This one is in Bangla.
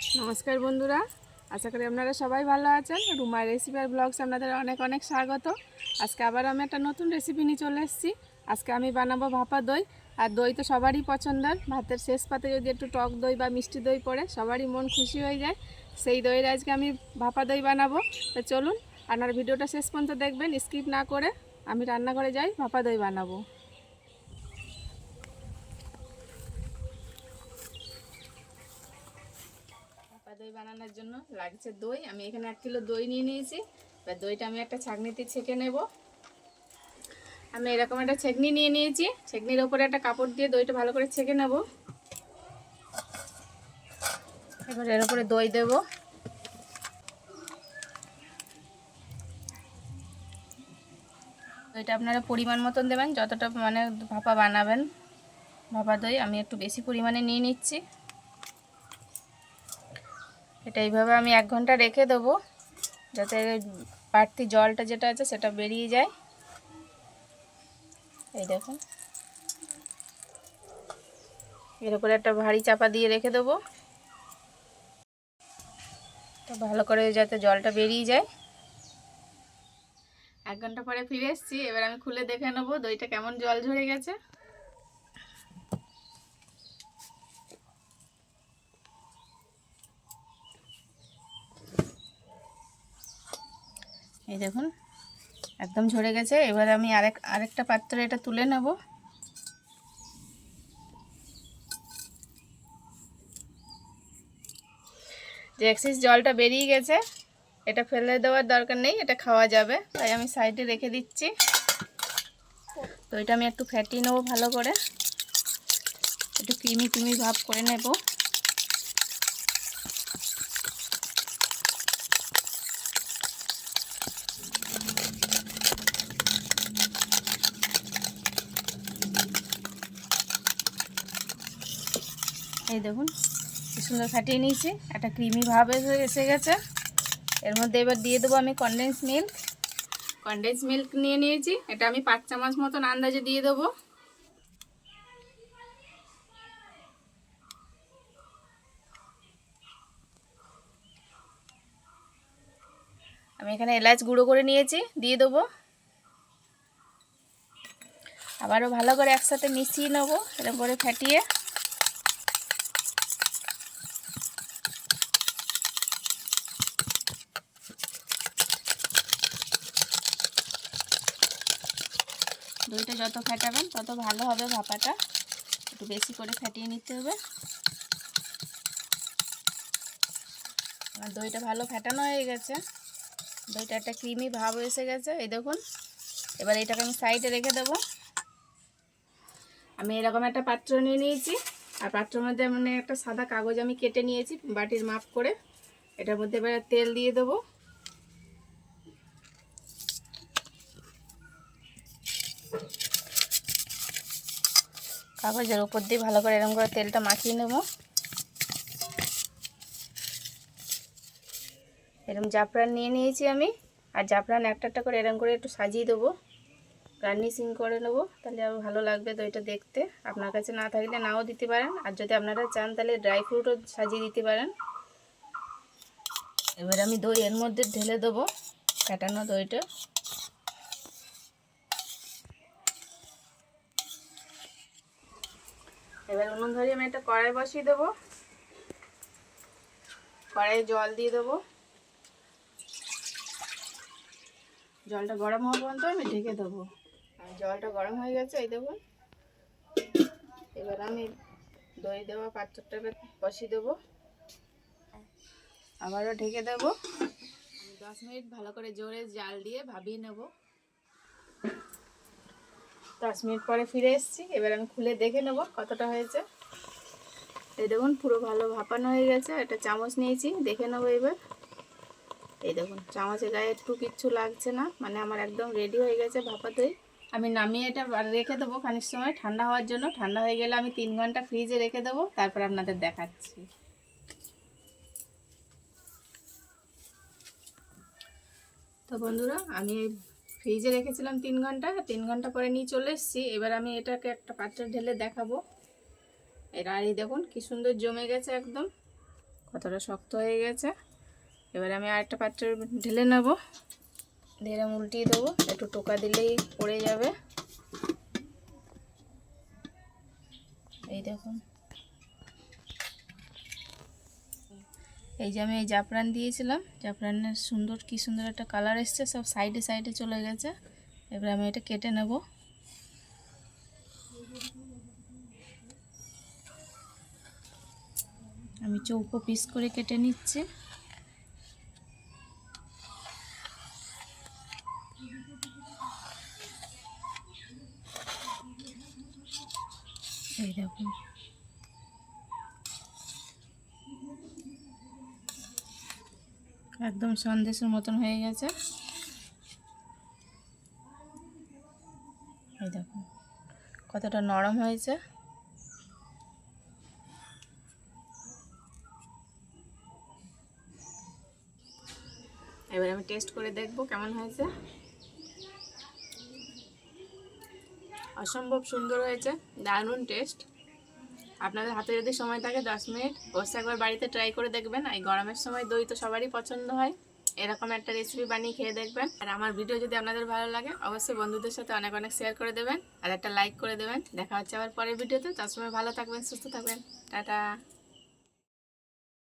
নমস্কার বন্ধুরা, আশা করি আপনারা সবাই ভালো আছেন। রুমার রেসিপি আর ব্লগস আপনাদের অনেক অনেক স্বাগত। আজকে আবার আমি একটা নতুন রেসিপি নিয়ে চলে এসেছি। আজকে আমি বানাবো ভাপা দই। আর দই তো সবারই পছন্দের। ভাতের শেষ পাতে যদি একটু টক দই বা মিষ্টি দই পড়ে সবারই মন খুশি হয়ে যায়। সেই দইয়ের আজকে আমি ভাপা দই বানাবো। তো চলুন আপনার ভিডিওটা শেষ পর্যন্ত দেখবেন, স্কিপ না করে। আমি রান্নাঘরে যাই, ভাপা দই বানাবো। দই বানানোর জন্য লাগছে দই। আমি এখানে 1 কিলো দই নিয়ে নিয়েছি। এবার দইটা আমি একটা ছাঁকনিতে ছেঁকে নেব। আমি এরকম একটা ছেঁকনি নিয়ে নিয়েছি। ছেঁকনির ওপরে একটা কাপড় দিয়ে দইটা ভালো করে ছেঁকে নেব। এবার এর উপরে দই দেব। দইটা আপনারা পরিমাণ মতন দেবেন, যতটা মানে ভাপা বানাবেন। ভাপা দই আমি একটু বেশি পরিমাণে নিয়ে নিচ্ছি। এটা এইভাবে আমি 1 ঘন্টা রেখে দেবো, যাতে বাড়তি জলটা যেটা আছে সেটা বেরিয়ে যায়। এই দেখুন, এর উপরে একটা ভারী চাপা দিয়ে রেখে দেবো, তো ভালো করে যাতে জলটা বেরিয়ে যায়। 1 ঘন্টা পরে ফিরে এসেছি। এবার আমি খুলে দেখে নেবো দইটা কেমন জল ঝরে গেছে। এই দেখুন, একদম ঝরে গেছে। এবার আমি আরেকটা পাত্রে এটা তুলে নেব। যে এক্সেস জলটা বেরিয়ে গেছে, এটা ফেলে দেওয়ার দরকার নেই, এটা খাওয়া যাবে, তাই আমি সাইডে রেখে দিচ্ছি। তো এটা আমি একটু ফেটিয়ে নেবো ভালো করে, একটু ক্রিমি ক্রিমি ভাব করে নেব। এই দেখুন, কি সুন্দর ফাটিয়ে নিয়েছি, একটা ক্রিমি ভাব এসে গেছে। এর মধ্যে এবার দিয়ে দেবো আমি কনডেন্স মিল্ক। কনডেন্স মিল্ক নিয়ে নিয়েছি, এটা আমি 5 চামচ মতন আন্দাজে দিয়ে দেবো। আমি এখানে এলাচ গুঁড়ো করে নিয়েছি, দিয়ে দেবো। আবারও ভালো করে একসাথে মিশিয়ে নেবো, এরকম করে ফাটিয়ে। দইটা যত ফেটাবেন তত ভালো হবে ভাপাটা, একটু বেশি করে ফাটিয়ে নিতে হবে। আমার দইটা ভালো ফেটানো হয়ে গেছে, দইটা একটা ক্রিমি ভাব এসে গেছে। এই দেখুন, এবার এটাকে আমি সাইডে রেখে দেবো। আমি এরকম একটা পাত্র নিয়ে নিয়েছি, আর পাত্রের মধ্যে মানে একটা সাদা কাগজ আমি কেটে নিয়েছি বাটির মাপ করে। এটার মধ্যে এবার তেল দিয়ে দেবো। কাগজের উপর দিয়ে ভালো করে এরকম করে তেলটা মাখিয়ে নেব। এরকম জাফরান নিয়ে নিয়েছি আমি, আর জাফরান একটা একটা করে এরকম করে একটু সাজিয়ে দেবো, গার্নিশিং করে নেব, তাহলে আরও ভালো লাগবে দইটা দেখতে। আপনার কাছে না থাকলে নাও দিতে পারেন, আর যদি আপনারা চান তাহলে ড্রাই ফ্রুটও সাজিয়ে দিতে পারেন। এবার আমি দই এর মধ্যে ঢেলে দেবো, ফেটানো দইটা। এবার উনুন ধরিয়ে আমি একটা কড়াই বসিয়ে দেবো। কড়াইয়ে জল দিয়ে দেবো, জলটা গরম হওয়া পর্যন্ত আমি ঢেকে দেবো। আর জলটা গরম হয়ে গেছে, এই দেখুন। এবার আমি দই দেওয়া পাত্রটা বসিয়ে দেবো, আবারও ঢেকে দেবো। 10 মিনিট ভালো করে জোরে জাল দিয়ে ভাপিয়ে নেব। 10 মিনিট পরে ফিরে এসেছি। এবার আমি খুলে দেখে নেব কতটা হয়েছে। এই দেখুন, পুরো ভালো ভাপানো হয়ে গেছে। একটা চামচ নিয়েছি, দেখে নেবো এবার। এই দেখুন, চামচের গায়ে একটু কিচ্ছু লাগছে না, মানে আমার একদম রেডি হয়ে গেছে ভাপা দই। আমি নামিয়ে এটা রেখে দেবো খানিক সময় ঠান্ডা হওয়ার জন্য। ঠান্ডা হয়ে গেলে আমি 3 ঘন্টা ফ্রিজে রেখে দেবো, তারপর আপনাদের দেখাচ্ছি। তো বন্ধুরা, আমি ফ্রিজে রেখেছিলাম 3 ঘন্টা। 3 ঘন্টা পরে নিয়ে চলে এসেছি। এবার আমি এটাকে একটা পাত্রে ঢেলে দেখাবো। আর এই দেখুন কি সুন্দর জমে গেছে একদম। কতটা শক্ত হয়ে গেছে। এবারে আমি আরেকটা পাত্রে ঢেলে নেব, ঢেলে উল্টিয়ে দেবো, একটু টোকা দিলেই পড়ে যাবে। এই দেখুন, এই যে আমি এই জাফরান দিয়েছিলাম, জাফরানের সুন্দর কি সুন্দর একটা কালার এসছে, সব সাইডে সাইডে চলে গেছে। এবার আমি এটা কেটে নেব। আমি চৌকো পিস করে কেটে নিচ্ছি। এই দেখুন, একদম সন্দেশের মতন হয়ে গেছে। এই দেখুন কতটা নরম হয়েছে। এবার আমি টেস্ট করে দেখব কেমন হয়েছে। অসম্ভব সুন্দর হয়েছে, দারুণ টেস্ট। আপনাদের হাতে যদি সময় থাকে 10 মিনিট অবশ্যই একবার বাড়িতে ট্রাই করে দেখবেন। এই গরমের সময় দই তো সবারই পছন্দ হয়, এরকম একটা রেসিপি বানিয়ে খেয়ে দেখবেন। আর আমার ভিডিও যদি আপনাদের ভালো লাগে অবশ্যই বন্ধুদের সাথে অনেক অনেক শেয়ার করে দেবেন আর একটা লাইক করে দেবেন। দেখা হচ্ছে আবার পরের ভিডিওতে। তার সময় ভালো থাকবেন, সুস্থ থাকবেন। টাটা।